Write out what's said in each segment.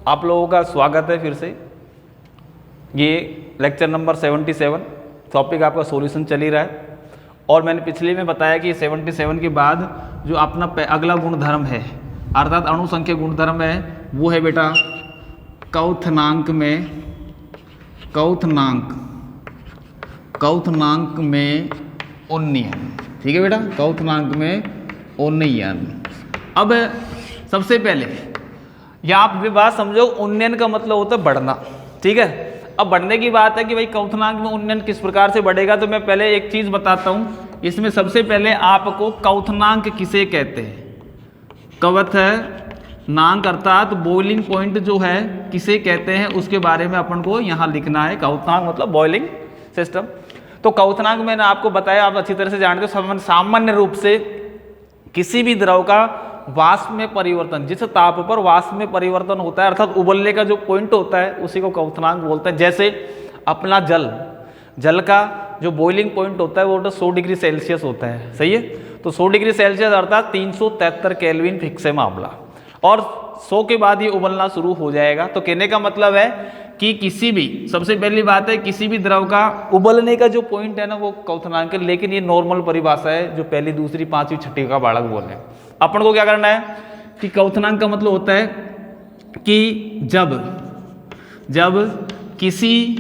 आप लोगों का स्वागत है फिर से। ये लेक्चर नंबर 77 टॉपिक आपका सॉल्यूशन चल ही रहा है। और मैंने पिछले में बताया कि 77 के बाद जो अपना अगला गुणधर्म है अर्थात अणुसंख्या गुणधर्म है वो है बेटा क्वथनांक में उन्नयन। ठीक है बेटा, क्वथनांक में उन्नयन। अब सबसे पहले या आप ये बात समझो, उन्नयन का मतलब होता है बढ़ना। ठीक है, अब बढ़ने की बात है कि भाई क्वथनांक में उन्नयन किस प्रकार से बढ़ेगा, तो मैं पहले एक चीज बताता हूं। इसमें सबसे पहले आपको क्वथनांक किसे कहते हैं, क्वथनांक अर्थात बॉइलिंग पॉइंट जो है किसे कहते हैं उसके बारे में अपन को यहाँ लिखना है। क्वथनांक मतलब बॉइलिंग सिस्टम। तो क्वथनांक मैंने आपको बताया, आप अच्छी तरह से जानते हो। सामान्य रूप से किसी भी द्रव का वाष्प में परिवर्तन, जिस ताप पर वाष्प में परिवर्तन होता है अर्थात उबलने का जो पॉइंट होता है उसी को क्वथनांक बोलते हैं। जैसे अपना जल का जो बॉइलिंग पॉइंट होता है वो 100 डिग्री सेल्सियस होता है। सही है, तो 100 डिग्री सेल्सियस अर्थात 373 केल्विन फिक्स है मामला, और 100 के बाद ये उबलना शुरू हो जाएगा। तो कहने का मतलब है कि किसी भी, सबसे पहली बात है, किसी भी द्रव का उबलने का जो पॉइंट है ना वो क्वथनांक है। लेकिन ये नॉर्मल परिभाषा है जो पहली, दूसरी, पांचवी, छठी का बालक बोले। अपन को क्या करना है कि क्वथनांक का मतलब होता है कि जब किसी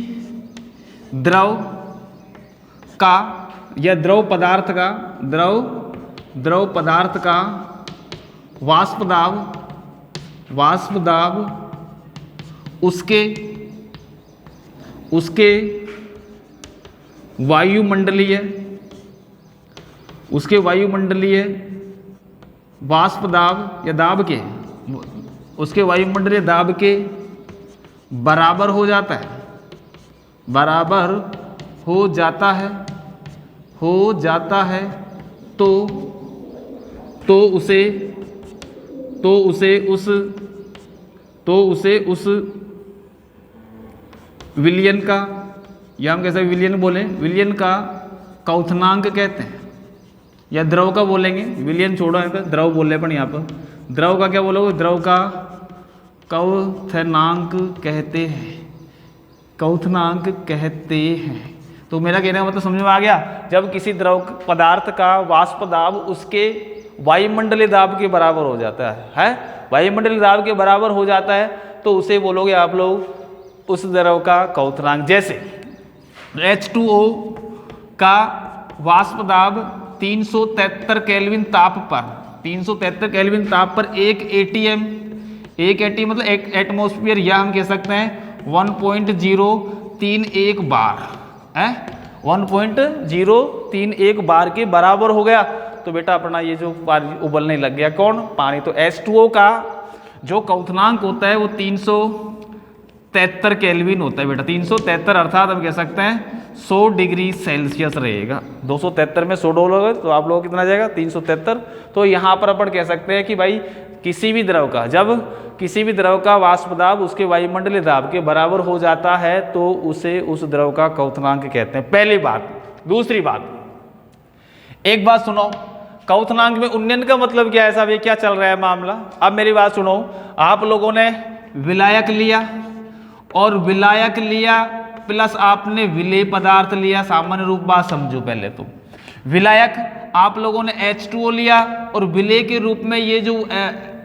द्रव का या द्रव पदार्थ का वाष्प दाब उसके वायुमंडलीय वाष्प दाब या दाब के, उसके वायुमंडलीय दाब के बराबर हो जाता है, तो उसे उस विलयन का, या हम कैसे विलयन बोले, विलयन का क्वथनांक कहते हैं। या द्रव का बोलेंगे, विलयन छोड़ो, यहाँ पे द्रव बोल रहे, पर यहाँ पर द्रव का क्या बोलोगे, द्रव का क्वथनांक कहते हैं। तो मेरा कहने का मतलब समझ में आ गया। जब किसी द्रव पदार्थ का वाष्प दाब उसके वायुमंडलीय दाब के बराबर हो जाता है, वायुमंडलीय दाब के बराबर हो जाता है, तो उसे बोलोगे आप लोग उस द्रव का क्वथनांक। जैसे H2O का वाष्प दाब 373 केल्विन ताप पर 1 ATM मतलब एक एटमॉस्फेयर, या हम कह सकते हैं 1.031 बार, 1.031 बार के बराबर हो गया। तो बेटा अपना ये जो उबलने लग गया कौन, पानी। तो H2O का जो क्वथनांक होता है वो 373 केल्विन होता है बेटा। 373 अर्थात हम कह सकते हैं 100 डिग्री सेल्सियस रहेगा। 273 में 100 डोलोगे तो आप लोगों को कितना जाएगा, 373। तो यहाँ पर अपन कह सकते हैं कि भाई किसी भी द्रव का, जब किसी भी द्रव का वाष्प दाब उसके वायुमंडलीय दाब के बराबर हो जाता है तो उसे उस द्रव का क्वथनांक कहते हैं। पहली बात। दूसरी बात, एक बात सुनो, क्वथनांक में उन्नयन का मतलब क्या है साहब, ये क्या चल रहा है मामला। अब मेरी बात सुनो, आप लोगों ने विलायक लिया और विलायक लिया प्लस आपने विलेय पदार्थ लिया। सामान्य रूप बात समझो पहले। तो विलायक आप लोगों ने H2O लिया और विलेय के रूप में ये जो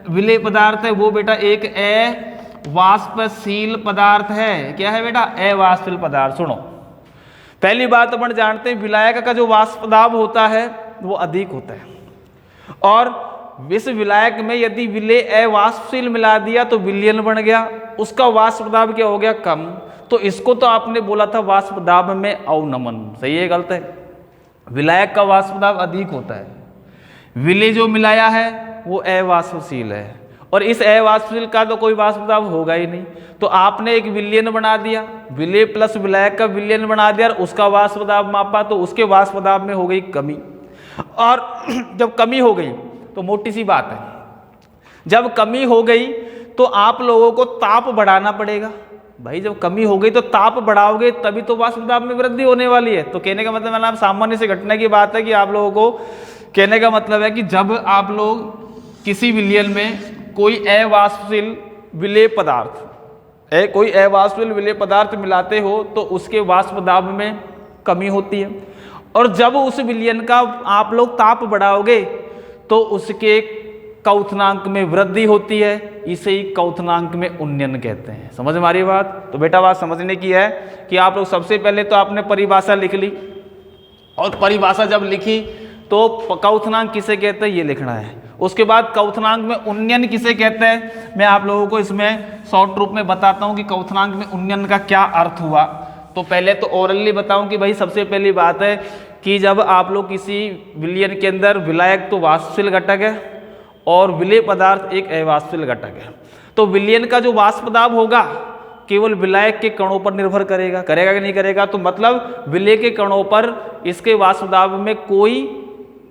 विलेय पदार्थ है वो बेटा एक अवाष्पशील पदार्थ है। क्या है बेटा, अवाष्पशील पदार्थ। सुनो, पहली बात अपन जानते हैं विलायक का जो वाष्प दाब होता है वो अधिक होता है, और इस विलायक में यदि विलेय अवाष्पशील मिला दिया तो विलयन बन गया, उसका वाष्प दाब क्या हो गया, कम। तो इसको तो आपने बोला था वाष्प दाब में अवनमन। सही है, गलत है। विलायक का वाष्प दाब अधिक होता है, विलेय जो मिलाया है वो अवाष्पशील है, और इस अवाष्पशील का तो कोई वाष्प दाब होगा ही नहीं। तो आपने एक विलयन बना दिया, विलेय प्लस विलायक का विलयन बना दिया और उसका वाष्प दाब मापा, तो उसके वाष्प दाब में हो गई कमी। और जब कमी हो गई तो मोटी सी बात है, जब कमी हो गई तो आप लोगों को ताप बढ़ाना पड़ेगा। भाई जब कमी हो गई तो ताप बढ़ाओगे तभी तो वाष्प दाब में वृद्धि होने वाली है। तो कहने का मतलब आप सामान्य से घटना की बात है कि आप लोगों को कहने का मतलब है कि जब आप लोग किसी विलयन में कोई अवाष्पशील विलेय पदार्थ कोई अवाष्पशील विलेय पदार्थ मिलाते हो तो उसके वाष्प दाब में कमी होती है, और जब उस विलयन का आप लोग ताप बढ़ाओगे तो उसके क्वथनांक में वृद्धि होती है, इसे ही क्वथनांक में उन्नयन कहते हैं। समझ में आ रही बात? तो बेटा बात समझने की है कि आप लोग सबसे पहले तो आपने परिभाषा लिख ली, और परिभाषा जब लिखी तो क्वथनांक किसे कहते हैं ये लिखना है। उसके बाद क्वथनांक में उन्नयन किसे कहते हैं, मैं आप लोगों को इसमें शॉर्ट रूप में बताता हूँ कि क्वथनांक में उन्नयन का क्या अर्थ हुआ। तो पहले तो ओरली बताऊं कि भाई सबसे पहली बात है कि जब आप लोग किसी विलयन के अंदर विलायक तो वाष्पशील घटक है और विलेय पदार्थ एक अवाष्पशील घटक है, तो विलयन का जो वाष्प दाब होगा केवल विलायक के कणों पर निर्भर करेगा, करेगा कि नहीं करेगा? तो मतलब विलेय के कणों पर इसके वाष्प दाब में कोई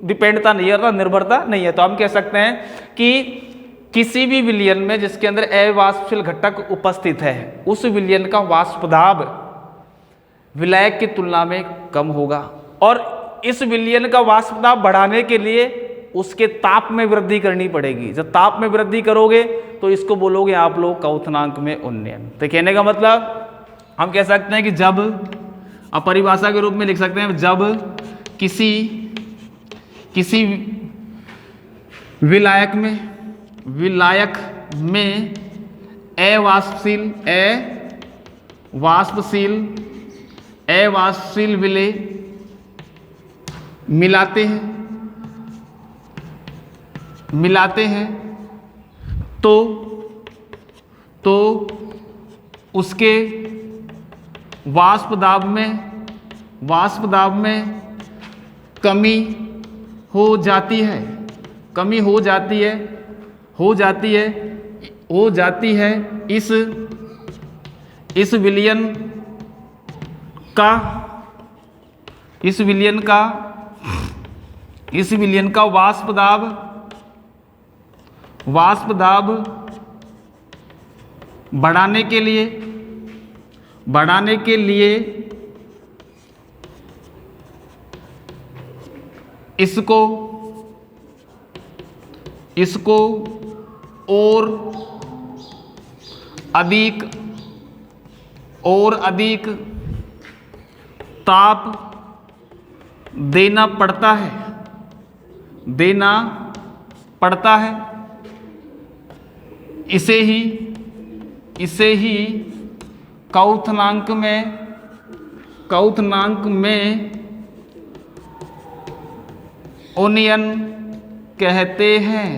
डिपेंडता नहीं है, निर्भरता नहीं है। तो हम कह सकते हैं कि किसी भी विलयन में जिसके अंदर अवाष्पशील घटक उपस्थित है उस विलयन का वाष्प दाब विलायक की तुलना में कम होगा, और इस विलयन का वाष्प दाब बढ़ाने के लिए उसके ताप में वृद्धि करनी पड़ेगी। जब ताप में वृद्धि करोगे तो इसको बोलोगे आप लोग क्वथनांक में उन्नयन। तो कहने का मतलब हम कह सकते हैं कि जब, अब परिभाषा के रूप में लिख सकते हैं, जब किसी विलायक में अवाष्पशील विलेय मिलाते हैं तो उसके वाष्प दाब में कमी हो जाती है इस विलयन का वाष्प दाब बढ़ाने के लिए इसको और अधिक ताप देना पड़ता है। इसे ही क्वथनांक में उन्नयन कहते हैं।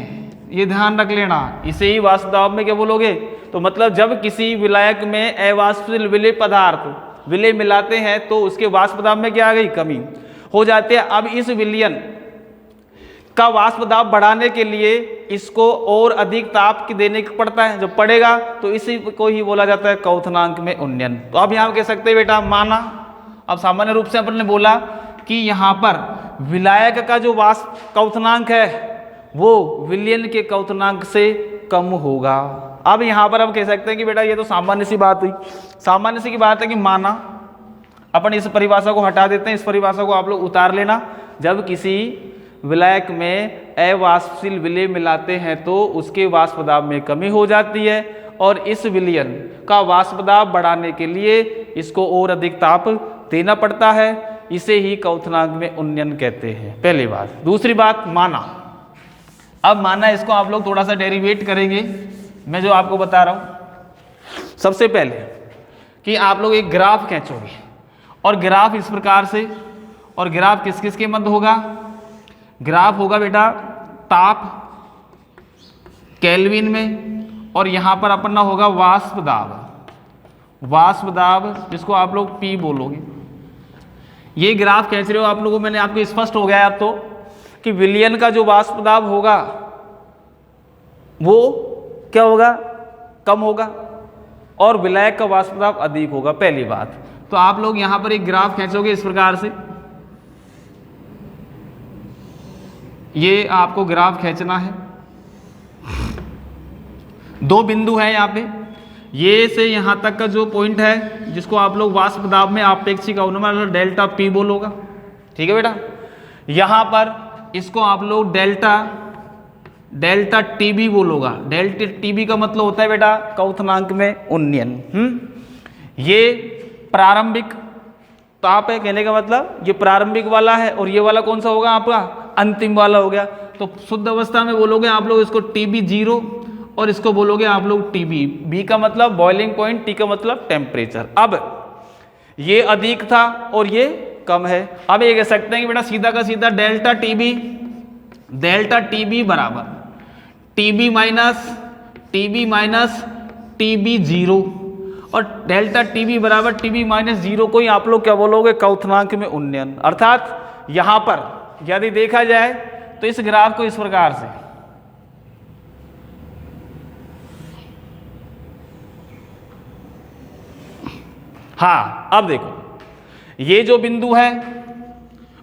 ये ध्यान रख लेना, इसे ही वाष्प दाब में क्या बोलोगे? तो मतलब जब किसी विलायक में अवाष्पशील विलेय पदार्थ विलेय मिलाते हैं तो उसके वाष्प दाब में क्या आ गई? कमी हो जाती है। अब इस विलयन का वाष्प दाब बढ़ाने के लिए इसको और अधिक ताप देने को पड़ता है, जब पड़ेगा तो इसी को ही बोला जाता है क्वथनांक में उन्नयन। तो अब यहाँ कह सकते हैं बेटा माना, अब सामान्य रूप से अपन ने बोला कि यहाँ पर विलायक का जो वाष्प क्वथनांक है वो विलयन के क्वथनांक से कम होगा। अब यहाँ पर हम कह सकते हैं कि बेटा ये तो सामान्य सी बात हुई। सामान्य सी की बात है कि माना, अपन इस परिभाषा को हटा देते हैं, इस परिभाषा को आप लोग उतार लेना। जब किसी विलायक में अवाष्पशील विलेय मिलाते हैं तो उसके वाष्प दाब में कमी हो जाती है, और इस विलयन का वाष्प दाब बढ़ाने के लिए इसको और अधिक ताप देना पड़ता है। इसे ही क्वथनांक में उन्नयन कहते हैं, पहली बात। दूसरी बात माना, अब माना इसको आप लोग थोड़ा सा डेरिवेट करेंगे, मैं जो आपको बता रहा हूं। सबसे पहले कि आप लोग एक ग्राफ खींचोगे, और ग्राफ इस प्रकार से, और ग्राफ किस किस के मध्य होगा? ग्राफ होगा बेटा ताप केल्विन में, और यहां पर अपना होगा वाष्प दाब जिसको आप लोग P बोलोगे। ये ग्राफ खींच रहे हो आप लोगों, मैंने आपको स्पष्ट हो गया है अब तो कि विलयन का जो वाष्प दाब होगा वो क्या होगा? कम होगा, और विलायक का वाष्प दाब अधिक होगा, पहली बात। तो आप लोग यहां पर एक ग्राफ खींचोगे इस प्रकार से, ये आपको ग्राफ खींचना है। दो बिंदु है यहाँ पे, ये से यहां तक का जो पॉइंट है जिसको आप लोग वाष्प दाब में आपेक्षिक अनुमान डेल्टा P बोलोगा, ठीक है बेटा। यहां पर इसको आप लोग डेल्टा टीबी बोलोगा। डेल्टा टीबी का मतलब होता है बेटा क्वथनांक में उन्नयन। ये प्रारंभिक ताप है, कहने का मतलब ये प्रारंभिक वाला है और ये वाला कौन सा होगा आपका, अंतिम वाला हो गया। तो शुद्ध अवस्था में बोलोगे आप लोग इसको टीबी 0 और इसको बोलोगे आप लोग टीबी। बी का मतलब बॉइलिंग पॉइंट, टी का मतलब टेम्परेचर। अब ये अधिक था और ये कम है। अब ये कह सकते हैं कि बेटा सीधा का सीधा डेल्टा टीबी बराबर टीबी माइनस टीबी 0 और डेल्टा टीबी बराबर टीबी माइनस 0 को ही आप लोग क्या बोलोगे, क्वथनांक में उन्नयन। अर्थात यहां पर यदि देखा जाए तो इस ग्राफ को इस प्रकार से, हाँ अब देखो ये जो बिंदु है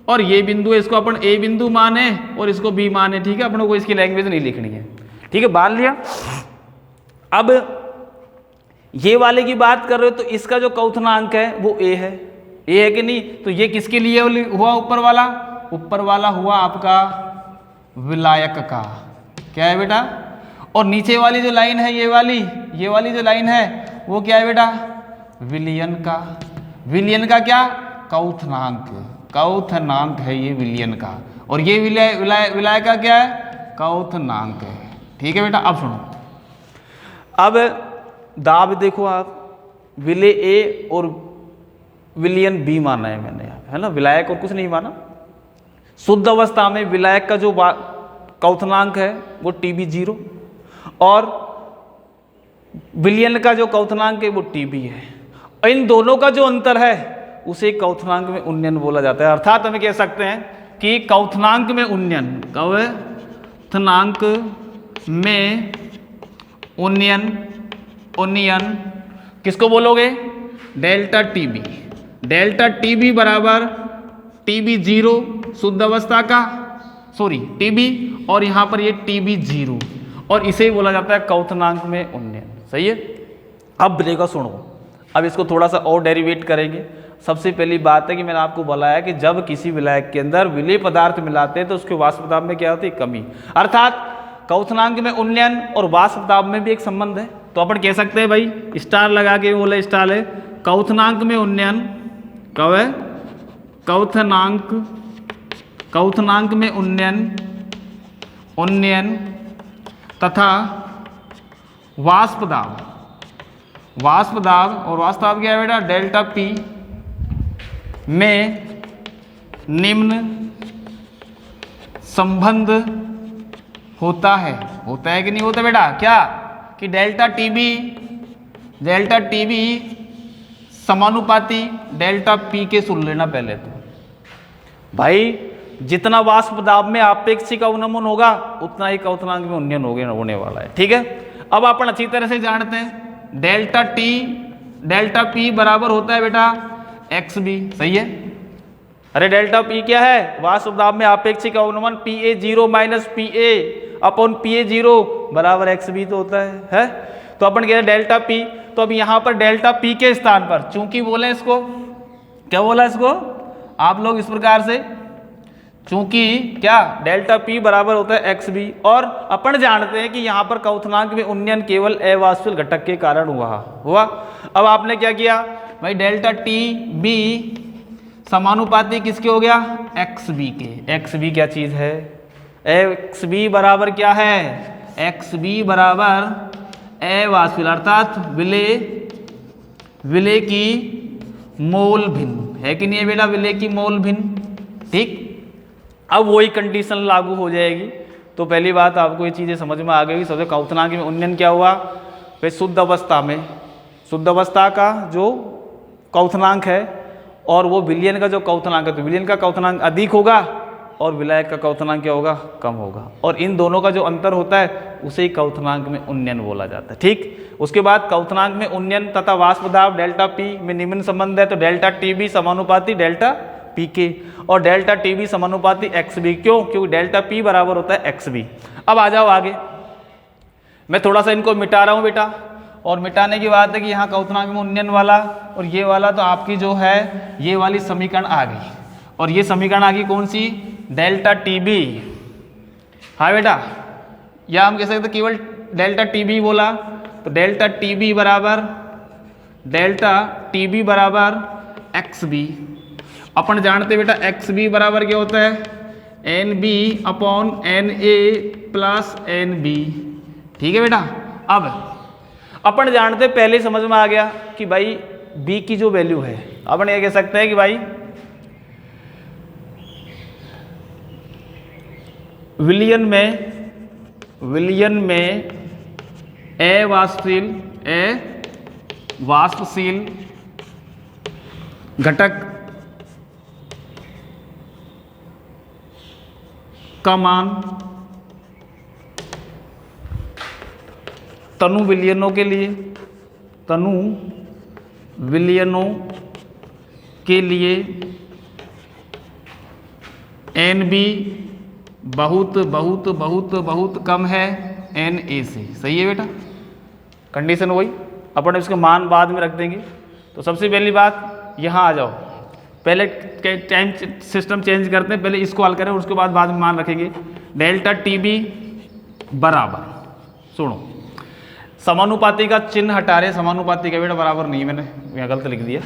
और ये बिंदु है, इसको अपन ए बिंदु माने और इसको बी माने, ठीक है, अपनों को इसकी लैंग्वेज नहीं लिखनी है, ठीक है, मान लिया। अब ये वाले की बात कर रहे हो तो इसका जो क्वथनांक है वो ए है कि नहीं, तो ये किसके लिए हुआ, ऊपर वाला हुआ आपका विलायक का, क्या है बेटा, और नीचे वाली जो लाइन है ये वाली जो लाइन है वो क्या है बेटा, विलयन का क्या, क्वथनांक है ये विलयन का, और ये विलाय का क्या है, क्वथनांक है, ठीक है बेटा। अब सुनो, अब दाब देखो आप, विलय ए और विलयन बी माना है मैंने, है ना, विलायक और कुछ नहीं माना। शुद्ध अवस्था में विलायक का जो क्वथनांक है वो टीबी 0 और विलयन का जो क्वथनांक है वो टीबी है। इन दोनों का जो अंतर है उसे क्वथनांक में उन्नयन बोला जाता है। अर्थात हमें कह सकते हैं कि क्वथनांक में उन्नयन, क्वथनांक में उन्नयन किसको बोलोगे, डेल्टा टीबी बराबर टीबी 0 शुद्ध अवस्था का, टीबी, और यहां पर ये टीबी 0 और इसे ही बोला जाता है क्वथनांक में उन्नयन, सही है। अब देखो सुनो, अब इसको थोड़ा सा और डेरिवेट करेंगे। सबसे पहली बात है कि मैंने आपको बताया कि जब किसी विलायक के अंदर विलेय पदार्थ मिलाते हैं तो उसके वाष्प दाब में क्या होती है, कमी। अर्थात क्वथनांक में उन्नयन और वाष्प दाब में भी एक संबंध है। तो अपन कह सकते हैं भाई, स्टार लगा के बोले, स्टार है क्वथनांक में उन्नयन, कब है, क्वथनांक में उन्नयन तथा वाष्प दाब, और वाष्प दाब क्या है बेटा, डेल्टा पी में निम्न संबंध होता है कि नहीं होता बेटा, क्या कि डेल्टा टीबी समानुपाती डेल्टा पी के सुन लेना पहले तो भाई, जितना वाष्प दाब में आपेक्षिक अवनमन होगा उतना ही क्वथनांक में उन्नयन होने वाला है, ठीक है। अब अपन अच्छी तरह से जानते हैं डेल्टा पी बराबर होता है बेटा एक्स बी, सही है। अरे डेल्टा पी क्या है, वाष्प दाब में आपेक्षिक अवनमन PA 0 minus PA upon PA 0 बराबर एक्स बी तो होता है। तो अपन कह रहे डेल्टा पी, तो अब यहाँ पर डेल्टा पी के स्थान पर चूंकि बोले इसको, क्या बोला इसको आप लोग इस प्रकार से, चूंकि क्या डेल्टा पी बराबर होता है एक्स बी, और अपन जानते हैं कि यहाँ पर क्वथनांक में उन्नयन केवल अवाष्पशील घटक के कारण हुआ। अब आपने क्या किया भाई, डेल्टा टी बी समानुपाती किसके हो गया, एक्स बी के। एक्स बी क्या चीज है, एक्स बी बराबर क्या है, एक्स बी बराबर अवाष्पशील अर्थात विलेय की मोल भिन्न है कि नहीं है बेटा, विलेय की मोल भिन्न, ठीक। अब वही कंडीशन लागू हो जाएगी। तो पहली बात आपको ये चीज़ें समझ में आ गई। सबसे क्वथनांक में उन्नयन क्या हुआ भाई, शुद्ध अवस्था का जो क्वथनांक है और वो विलयन का जो क्वथनांक है, तो विलयन का क्वथनांक अधिक होगा और विलायक का क्वथनांक क्या होगा, कम होगा, और इन दोनों का जो अंतर होता है उसे ही क्वथनांक में उन्नयन बोला जाता है, ठीक। उसके बाद क्वथनांक में उन्नयन तथा वाष्प दाब डेल्टा पी में निम्न संबंध है, तो डेल्टा टीबी समानुपाती डेल्टा पी के, और डेल्टा टीबी समानुपाती एक्स बी, क्यों, क्योंकि डेल्टा पी बराबर होता है एक्स बी। अब आ जाओ आगे, मैं थोड़ा सा इनको मिटा रहा हूँ बेटा, और मिटाने की बात है कि यहाँ क्वथनांक में उन्नयन वाला और ये वाला, तो आपकी जो है ये वाली समीकरण आ गई, और ये समीकरण आ गई कौन सी, डेल्टा टीबी, हाँ बेटा, या हम कह सकते केवल डेल्टा टी बी बोला, तो डेल्टा टी बी बराबर एक्स बी। अपन जानते बेटा एक्स बी बराबर क्या होता है, N B upon N A plus N B. ठीक है बेटा। अब अपन जानते पहले समझ में आ गया कि भाई बी की जो वैल्यू है, अपन ये कह सकते हैं कि भाई विलयन में वाष्पशील घटक का मान तनु विलयनों के लिए एन बी बहुत कम है एन ए से। सही है बेटा, कंडीशन वही, अपन इसके मान बाद में रख देंगे। तो सबसे पहली बात यहाँ आ जाओ, पहले टाइम सिस्टम चेंज करते हैं, पहले इसको हल करें उसके बाद में मान रखेंगे। डेल्टा टी बी बराबर, सुनो समानुपाती का चिन्ह हटा रहे, समानुपाती का बेटा बराबर नहीं, मैंने यहाँ गलत लिख दिया।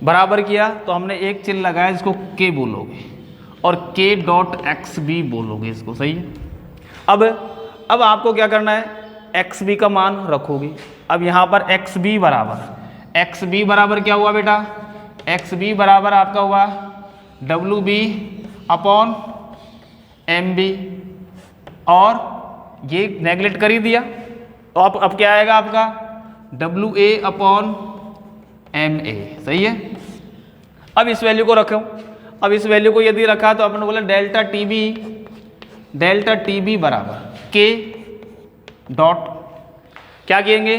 बराबर किया तो हमने एक चिन्ह लगाया जिसको के बोलोगे और के डॉट एक्स बी बोलोगे इसको। सही है। अब आपको क्या करना है, एक्स बी का मान रखोगे। अब यहाँ पर एक्स बी बराबर क्या हुआ बेटा, एक्स बी बराबर आपका हुआ W B upon M B, और ये नेगलेक्ट कर ही दिया। तो अब क्या आएगा आपका W A upon M A. सही है। अब इस वैल्यू को रखो, अब इस वैल्यू को यदि रखा तो अपन बोला डेल्टा टी बी बराबर के डॉट क्या कहेंगे,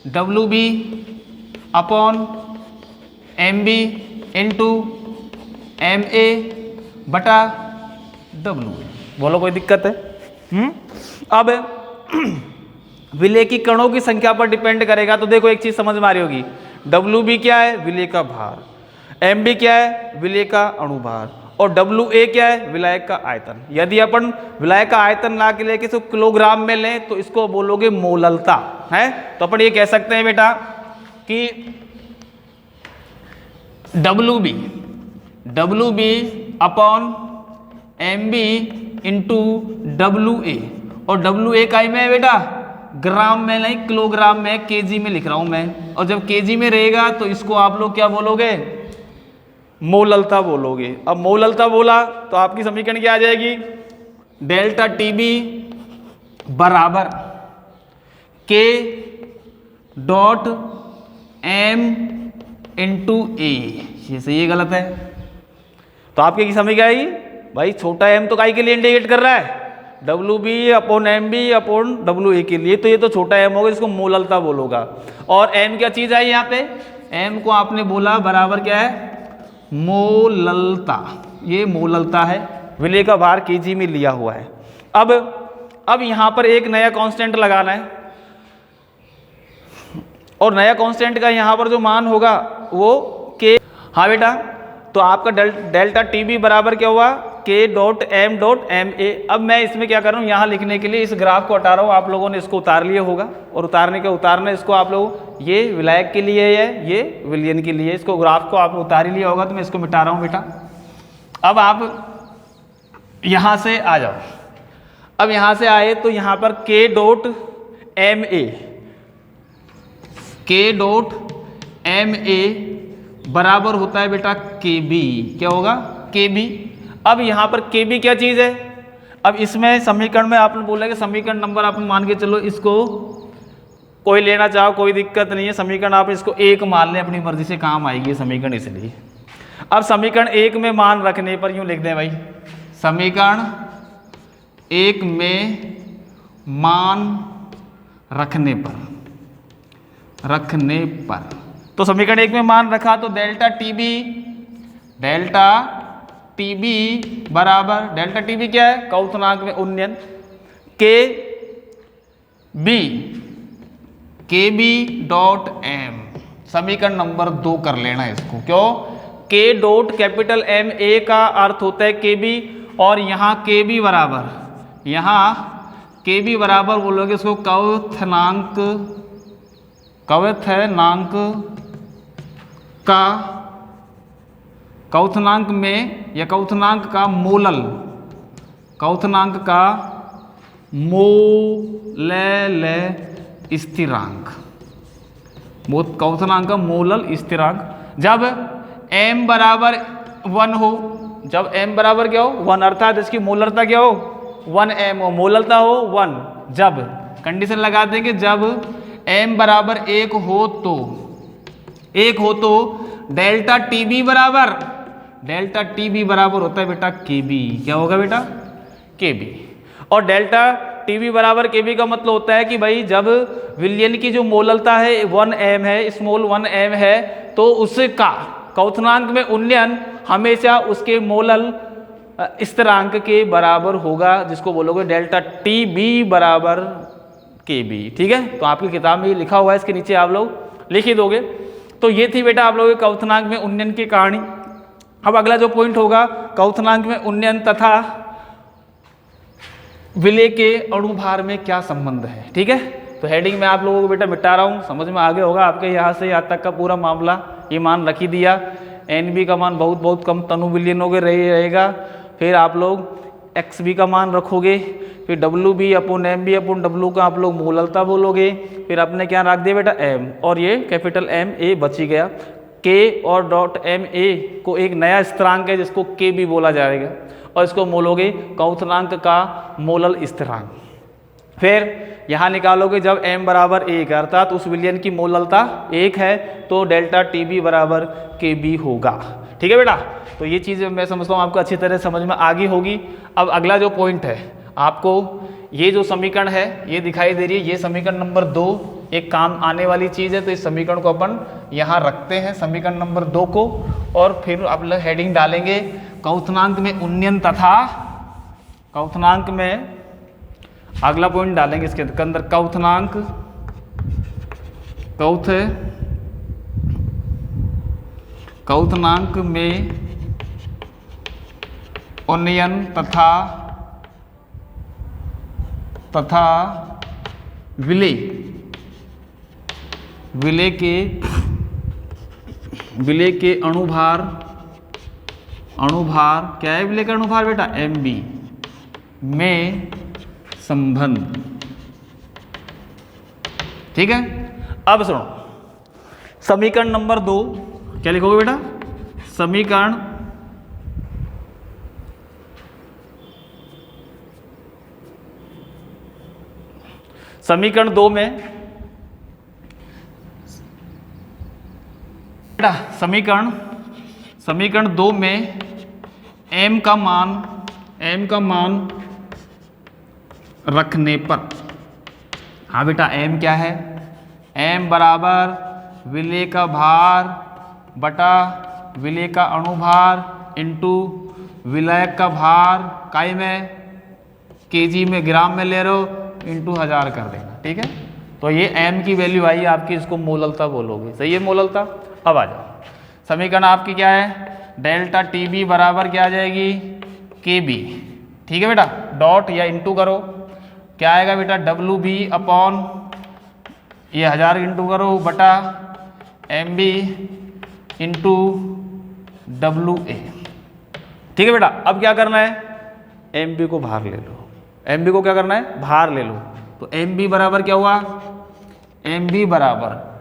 W B upon M B into M A बटा डब्लू ए। बोलो कोई दिक्कत है? अब विलय की कणों की संख्या पर डिपेंड करेगा। तो देखो एक चीज समझ में आ रही होगी, डब्लू बी क्या है, विलय का भार, एम बी क्या है, विलय का अणुभार, और डब्लू ए क्या है, विलायक का आयतन। यदि अपन विलायक का आयतन ला के लेके इसको किलोग्राम में लें तो इसको बोलोगे मोललता है। तो अपन ये कह सकते हैं बेटा कि W B upon M B into W A, और डब्लू ए का में है बेटा ग्राम में नहीं किलोग्राम में, केजी में लिख रहा हूं मैं। और जब केजी में रहेगा तो इसको आप लोग क्या बोलोगे, मोललता बोलोगे। अब मोललता बोला तो आपकी समीकरण क्या आ जाएगी, डेल्टा टी बी बराबर के डॉट एम इंटू ए। ये सही है गलत है? तो आपके की समझ आएगी भाई, छोटा एम तो काई के लिए इंडिकेट कर रहा है, W B upon M B upon W A के लिए, तो ये तो छोटा एम होगा, इसको मोललता बोलोगा। और एम क्या चीज है यहाँ पे, एम को आपने बोला बराबर क्या है, मोललता। ये मोललता है, विलय का भार केजी में लिया हुआ है। अब यहाँ पर एक नया कांस्टेंट लगाना है, और नया कांस्टेंट का यहाँ पर जो मान होगा वो के। हाँ बेटा, तो आपका डेल्टा टी बी बराबर क्या हुआ, के डॉट एम ए। अब मैं इसमें क्या कर रहा हूँ, यहाँ लिखने के लिए इस ग्राफ को हटा रहा हूँ। आप लोगों ने इसको उतार लिया होगा, और उतारना इसको आप लोग, ये विलायक के लिए है, ये विलयन के लिए, इसको ग्राफ को आपने उतार ही लिया होगा, तो मैं इसको मिटा रहा हूँ बेटा। अब आप यहाँ से आ जाओ, अब यहाँ से आए तो यहाँ पर के डॉट एम ए बराबर होता है बेटा के बी। क्या होगा, के बी। अब यहाँ पर के बी क्या चीज़ है, अब इसमें समीकरण में आपने बोला कि समीकरण नंबर आप मान के चलो, इसको कोई लेना चाहो कोई दिक्कत नहीं है, समीकरण आप इसको एक मान लें, अपनी मर्जी से काम आएगी समीकरण इसलिए। अब समीकरण एक में मान रखने पर यूँ लिख दें भाई, समीकरण एक में मान रखने पर तो समीकरण एक में मान रखा तो डेल्टा टी बी बराबर, डेल्टा टी बी क्या है, कौथनांक में उन्नयन, के बी डॉट एम। समीकरण नंबर 2 कर लेना इसको, क्यों, के डॉट कैपिटल एम ए का अर्थ होता है के बी, और यहाँ के बी बराबर, यहाँ के बी बराबर बोलोगे इसको क्वथनांक का क्वथनांक में या क्वथनांक का मोलल स्थिरांक, क्वथनांक का मोलल स्थिरांक जब m बराबर 1 हो, जब m बराबर क्या हो 1, अर्थात इसकी मोलरता क्या हो 1m हो, मोलरता हो 1, जब कंडीशन लगा देंगे जब m बराबर 1 हो तो डेल्टा टीबी बराबर होता है बेटा केबी। क्या होगा बेटा केबी। और डेल्टा टीबी बराबर केबी का मतलब होता है कि भाई जब विलयन की जो मोललता है 1m है, स्मॉल 1m है, तो उसका क्वथनांक में उन्नयन हमेशा उसके मोलल स्थिरांक के बराबर होगा, जिसको बोलोगे डेल्टा टीबी बराबर केबी। ठीक है, तो आपकी किताब में ये लिखा हुआ है, इसके नीचे आप लोग लिख ही दोगे। तो ये थी बेटा आप लोगों के क्वथनांक में उन्नयन की कहानी। अब अगला जो पॉइंट होगा क्वथनांक में उन्नयन तथा विलय के अणुभार में क्या संबंध है। ठीक है, तो हेडिंग में आप लोगों को बेटा मिटा रहा हूँ, समझ में आगे होगा आपके यहाँ से यहाँ तक का पूरा मामला। ये मान रख ही दिया, NB का मान बहुत कम तनु विलयन हो गए रहेगा। फिर आप लोग XB का मान रखोगे, फिर WB upon MB upon W का आप लोग मोललता बोलोगे, फिर आपने क्या रख दिया बेटा M, और ये कैपिटल MA बच ही गया। K और डॉट MA को एक नया स्थिरांक है जिसको KB बोला जाएगा, और इसको बोलोगे क्वथनांक का मोलल स्थिरांक। फिर यहाँ निकालोगे जब m बराबर 1 अर्थात उस विलयन की मोललता 1 है तो डेल्टा टीबी बराबर केबी होगा। ठीक है बेटा, तो ये चीज़ मैं समझता हूँ आपको अच्छी तरह समझ में आ गई होगी। अब अगला जो पॉइंट है, आपको ये जो समीकरण है ये दिखाई दे रही है, ये समीकरण नंबर 2 एक काम आने वाली चीज़ है, तो इस समीकरण को अपन यहाँ रखते हैं, समीकरण नंबर 2 को, और फिर आप लोग हेडिंग डालेंगे क्वथनांक में उन्नयन तथा क्वथनांक में अगला पॉइंट डालेंगे इसके अंदर क्वथनांक में उन्नयन तथा विलय के अणुभार क्या है विलय का अणुभार बेटा MB में संबंध। ठीक है, अब सुनो समीकरण नंबर 2 क्या लिखोगे बेटा, समीकरण 2 में बेटा समीकरण 2 में m का मान रखने पर, हाँ बेटा m क्या है, m बराबर विलय का भार बटा विलय का अणुभार इंटू विलय का भार काई में केजी में ग्राम में ले रहे हो इंटू 1000 कर देना। ठीक है, तो ये m की वैल्यू आई आपकी, इसको मोललता बोलोगे। सही है मोललता। अब आ जाओ, समीकरण आपकी क्या है, डेल्टा टीबी बराबर क्या आ जाएगी केबी। ठीक है बेटा, डॉट या इंटू करो, क्या आएगा बेटा WB अपॉन ये 1000 इंटू करो बटा MB इंटू WA। ठीक है बेटा, अब क्या करना है, MB को बाहर ले लो, MB को क्या करना है बाहर ले लो। तो MB बराबर क्या हुआ, MB बराबर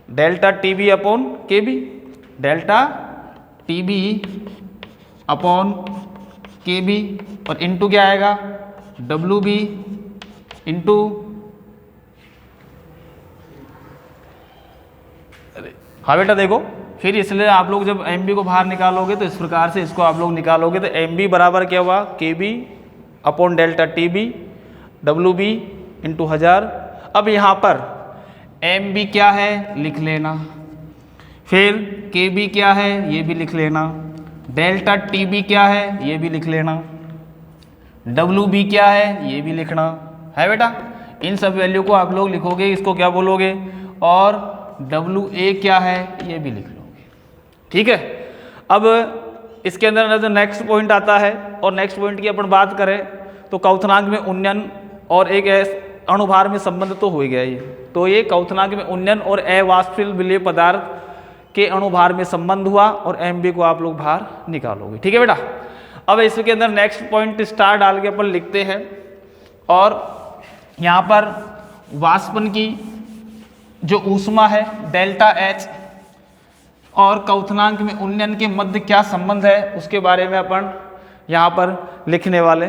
delta TB upon KB, delta TB upon KB, और इंटू क्या आएगा WB इंटू हाँ बेटा देखो, फिर इसलिए आप लोग जब MB को बाहर निकालोगे तो इस प्रकार से इसको आप लोग निकालोगे, तो MB बराबर क्या हुआ KB upon delta TB WB into 1000। अब यहाँ पर MB क्या है लिख लेना, फिर KB क्या है ये भी लिख लेना, डेल्टा TB क्या है ये भी लिख लेना, WB क्या है ये भी लिखना है बेटा। इन सब वैल्यू को आप लोग लिखोगे, इसको क्या बोलोगे, और WA क्या है ये भी लिख लोगे। ठीक है, अब इसके अंदर जो नेक्स्ट पॉइंट आता है, और नेक्स्ट पॉइंट की अपन बात करें तो क्वथनांक में उन्नयन और एक अणुभार में संबंध तो हो ही गया ये। तो ये क्वथनांक में उन्नयन और अवाष्पशील विलेय पदार्थ के अणुभार में संबंध हुआ और एमबी को आप लोग भार निकालोगे। ठीक है बेटा। अब इसके अंदर नेक्स्ट पॉइंट स्टार डाल के अपन लिखते हैं और यहाँ पर वाष्पन की जो ऊष्मा है डेल्टा एच और क्वथनांक में उन्नयन के मध्य क्या संबंध है उसके बारे में अपन यहाँ पर लिखने वाले।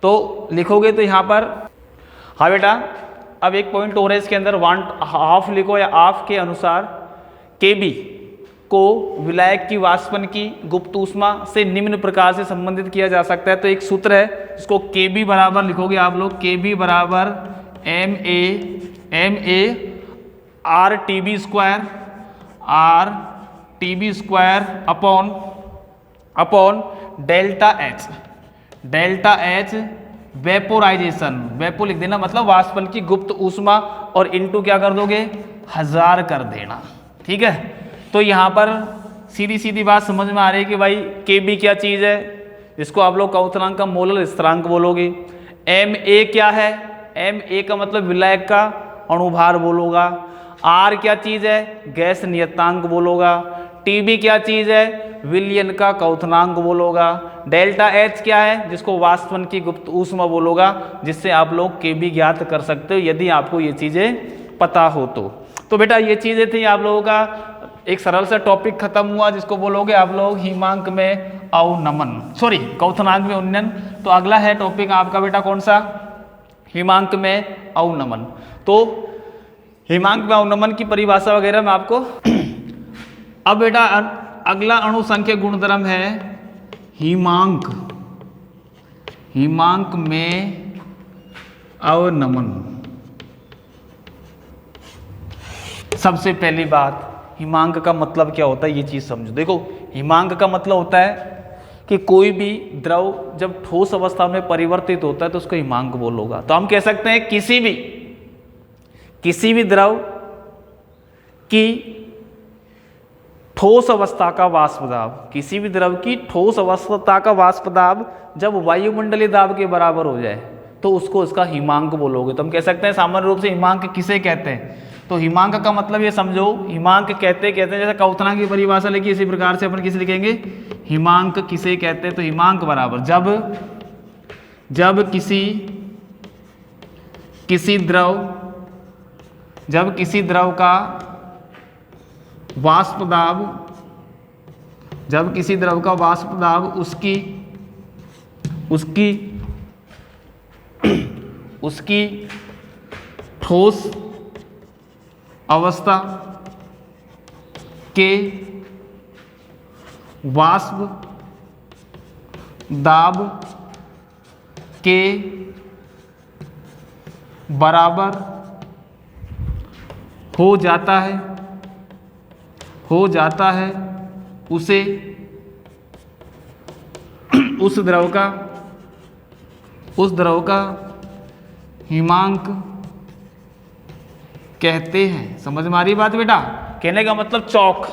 तो लिखोगे तो यहाँ पर हाँ बेटा, अब एक पॉइंट और है इसके अंदर, वांट हाफ लिखो या आफ के अनुसार केबी को विलायक की वाष्पन की गुप्त ऊष्मा से निम्न प्रकार से संबंधित किया जा सकता है। तो एक सूत्र है, इसको केबी बराबर लिखोगे आप लोग, केबी बराबर M A R T B square upon delta H vaporisation, vapo लिख देना मतलब वाष्पन की गुप्त ऊष्मा और इनटू क्या कर दोगे 1000 कर देना। ठीक है। तो यहाँ पर सीधी सीधी बात समझ में आ रही है कि भाई केबी क्या चीज़ है, जिसको आप लोग क्वथनांक का मोलर स्थिरांक बोलोगे। एम ए क्या है, एम ए का मतलब विलायक का अणुभार बोलोगा। आर क्या चीज़ है, गैस नियतांक बोलोगा। टीबी क्या चीज़ है, विलयन का क्वथनांक बोलोगा। डेल्टा एच क्या है, जिसको वाष्पन की गुप्त ऊष्मा बोलोगा, जिससे आप लोग केबी ज्ञात कर सकते हो यदि आपको ये चीज़ें पता हो तो बेटा ये चीज़ें थी आप लोगों का एक सरल सा टॉपिक खत्म हुआ, जिसको बोलोगे आप लोग हिमांक में अवनमन, सॉरी क्वथनांक में उन्नयन। तो अगला है टॉपिक आपका बेटा कौन सा, हिमांक में अवनमन। तो हिमांक में अवनमन की परिभाषा वगैरह मैं आपको अब बेटा अगला अणु संख्या गुणधर्म है हिमांक में अवनमन। सबसे पहली बात, हिमांक का मतलब क्या होता है ये चीज समझो। देखो हिमांक का मतलब होता है कि कोई भी द्रव जब ठोस अवस्था में परिवर्तित होता है तो उसको हिमांक बोलोगा। तो हम कह सकते हैं किसी भी द्रव की ठोस अवस्था का वाष्प दाब, किसी भी द्रव की ठोस अवस्था का वाष्प दाब जब वायुमंडलीय दाब के बराबर हो जाए तो उसको इसका हिमांक बोलोगे। तो हम कह सकते हैं सामान्य रूप से हिमांक किसे कहते हैं। तो हिमांक का मतलब ये समझो, हिमांक कहते हैं जैसे क्वथनांक की परिभाषा लिखी इसी प्रकार से अपन किसे लिखेंगे, हिमांक किसे कहते हैं। तो हिमांक बराबर जब किसी द्रव का वाष्प दाब उसकी ठोस अवस्था के वाष्प दाब के बराबर हो जाता है उसे उस द्रव का हिमांक कहते हैं। समझ में आ रही बात बेटा। कहने का मतलब चौक,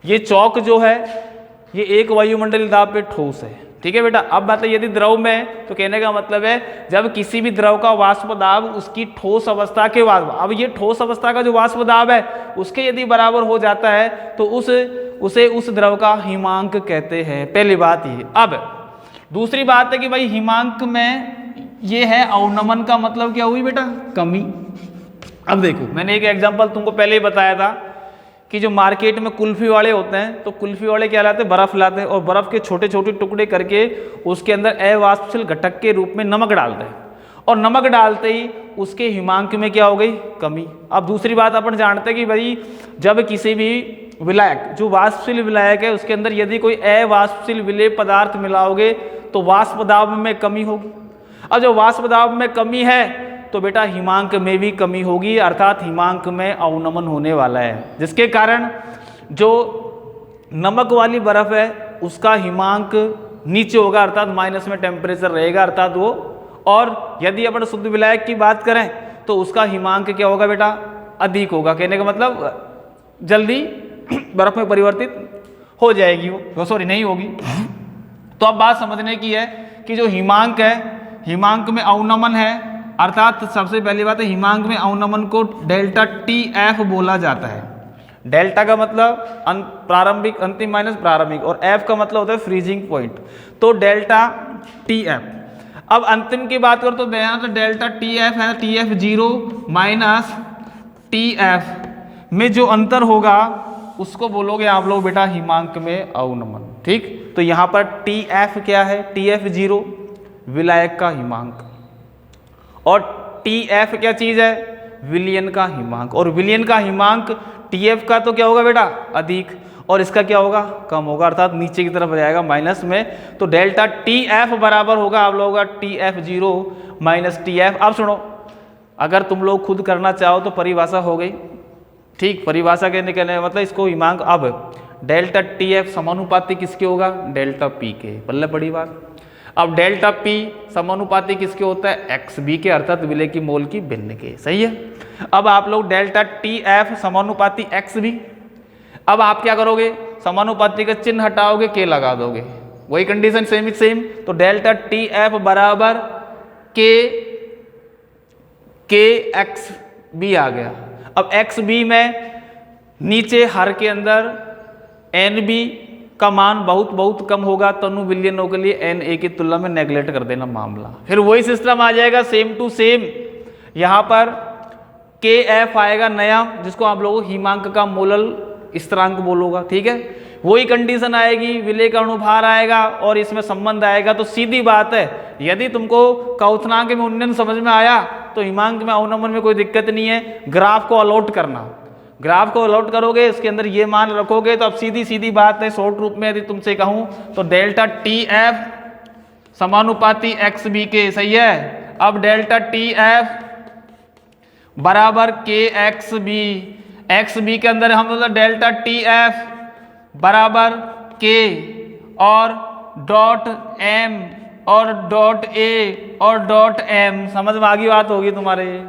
ये चौक जो है ये एक वायुमंडलीय दाब पे ठोस है। ठीक है बेटा। अब बात है यदि द्रव में, तो कहने का मतलब है जब किसी भी द्रव का वाष्प दाब उसकी ठोस अवस्था के वाष्प, अब ये ठोस अवस्था का जो वाष्प दाब है उसके यदि बराबर हो जाता है तो उसे उस द्रव का हिमांक कहते हैं। पहली बात ये। अब दूसरी बात है कि भाई हिमांक में ये है अवनमन का मतलब क्या हुई बेटा, कमी। अब देखो मैंने एक एग्जांपल तुमको पहले ही बताया था कि जो मार्केट में कुल्फी वाले होते हैं तो कुल्फी वाले क्या लाते हैं, बर्फ लाते हैं और बर्फ के छोटे छोटे टुकड़े करके उसके अंदर अवाष्पशील घटक के रूप में नमक डालते हैं और नमक डालते ही उसके हिमांक में क्या हो गई, कमी। अब दूसरी बात अपन जानते हैं कि भाई जब किसी भी विलायक जो वाष्पशील विलायक है उसके अंदर यदि कोई अवाष्पशील विलेय पदार्थ मिलाओगे तो वाष्प दाब में कमी होगी। अब जो वाष्प दाब में कमी है तो बेटा हिमांक में भी कमी होगी, अर्थात हिमांक में अवनमन होने वाला है, जिसके कारण जो नमक वाली बर्फ है उसका हिमांक नीचे होगा, अर्थात माइनस में टेम्परेचर रहेगा अर्थात वो। और यदि अपन शुद्ध विलायक की बात करें तो उसका हिमांक क्या होगा बेटा, अधिक होगा। कहने का मतलब जल्दी बर्फ में परिवर्तित हो जाएगी वो, सॉरी नहीं होगी। तो अब बात समझने की है कि जो हिमांक है हिमांक में अवनमन है, अर्थात सबसे पहली बात है हिमांक में अवनमन को डेल्टा टी एफ बोला जाता है। डेल्टा का मतलब प्रारंभिक, अंतिम माइनस प्रारंभिक, और एफ का मतलब होता है फ्रीजिंग पॉइंट। तो डेल्टा टी एफ। अब अंतिम की बात करो तो यहाँ तो डेल्टा टी एफ है, T F 0 minus T F में जो अंतर होगा उसको बोलोगे आप लोग बेटा हिमांक में अवनमन। ठीक, तो यहाँ पर टी एफ क्या है, टी एफ 0 विलायक का हिमांक, और टी एफ क्या चीज है, विलयन का हिमांक। और विलयन का हिमांक टी एफ का तो क्या होगा बेटा अधिक, और इसका क्या होगा कम होगा, अर्थात नीचे की तरफ जाएगा माइनस में। तो डेल्टा टी एफ बराबर होगा आप लोगों का T F 0 minus T F. अब सुनो, अगर तुम लोग खुद करना चाहो तो परिभाषा हो गई। ठीक, परिभाषा के निकलने मतलब इसको हिमांक। अब डेल्टा टी एफ समानुपाती किसके होगा, डेल्टा पी के, पल्ले बड़ी बात। अब डेल्टा पी समानुपाती किसके होता है, एक्स बी के, अर्थात विलय की मोल की भिन्न के। सही है। अब आप लोग डेल्टा टी एफ समानुपाती एक्स बी, अब आप क्या करोगे, समानुपाती का चिन्ह हटाओगे, के लगा दोगे, वही कंडीशन सेम ही सेम। तो डेल्टा टी एफ बराबर के एक्स बी आ गया। अब एक्स बी में नीचे हर के अंदर एन बी का मान बहुत बहुत कम होगा, तनु विलयनों के लिए एन ए की तुलना में नेगलेक्ट कर देना मामला। फिर वही सिस्टम आ जाएगा सेम टू सेम, यहाँ पर के एफ आएगा नया, जिसको आप लोगों हिमांक का मोलल स्थिरांक बोलोगा। ठीक है, वही कंडीशन आएगी, विलय का अणुभार आएगा और इसमें संबंध आएगा। तो सीधी बात है, यदि तुमको कौथनांक में उन्नयन समझ में आया तो हिमांक में अवनमन में कोई दिक्कत नहीं है। ग्राफ को अलॉट करना, ग्राफ को अलॉट करोगे, इसके अंदर ये मान रखोगे, तो अब सीधी सीधी बात है, शॉर्ट रूप में यदि तुमसे कहूं तो डेल्टा टी एफ समानुपाती एक्स बी के। सही है। अब डेल्टा टी एफ बराबर के एक्स बी, एक्स बी के अंदर हम मतलब डेल्टा टी एफ बराबर के और डॉट एम और डॉट ए और डॉट एम। समझ में आगे बात होगी तुम्हारे,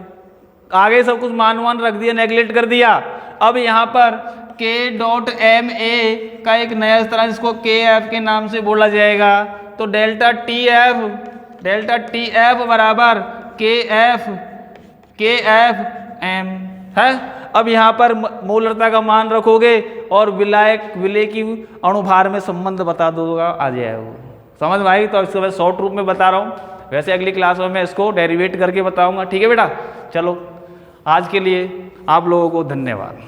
आगे सब कुछ मान वान रख दिया, नेगलेक्ट कर दिया। अब यहाँ पर के डॉट एम ए का एक नया स्थिरांक जिसको के एफ के नाम से बोला जाएगा। तो डेल्टा टी एफ बराबर के एफ एम है। अब यहाँ पर मोलरता का मान रखोगे और विलय की अणुभार में संबंध बता दोगा, आ जाएगा वो। समझ में आई। तो इसको मैं शॉर्ट रूप में बता रहा हूँ, वैसे अगली क्लास में मैं इसको डेरिवेट करके बताऊंगा। ठीक है बेटा, चलो आज के लिए आप लोगों को धन्यवाद।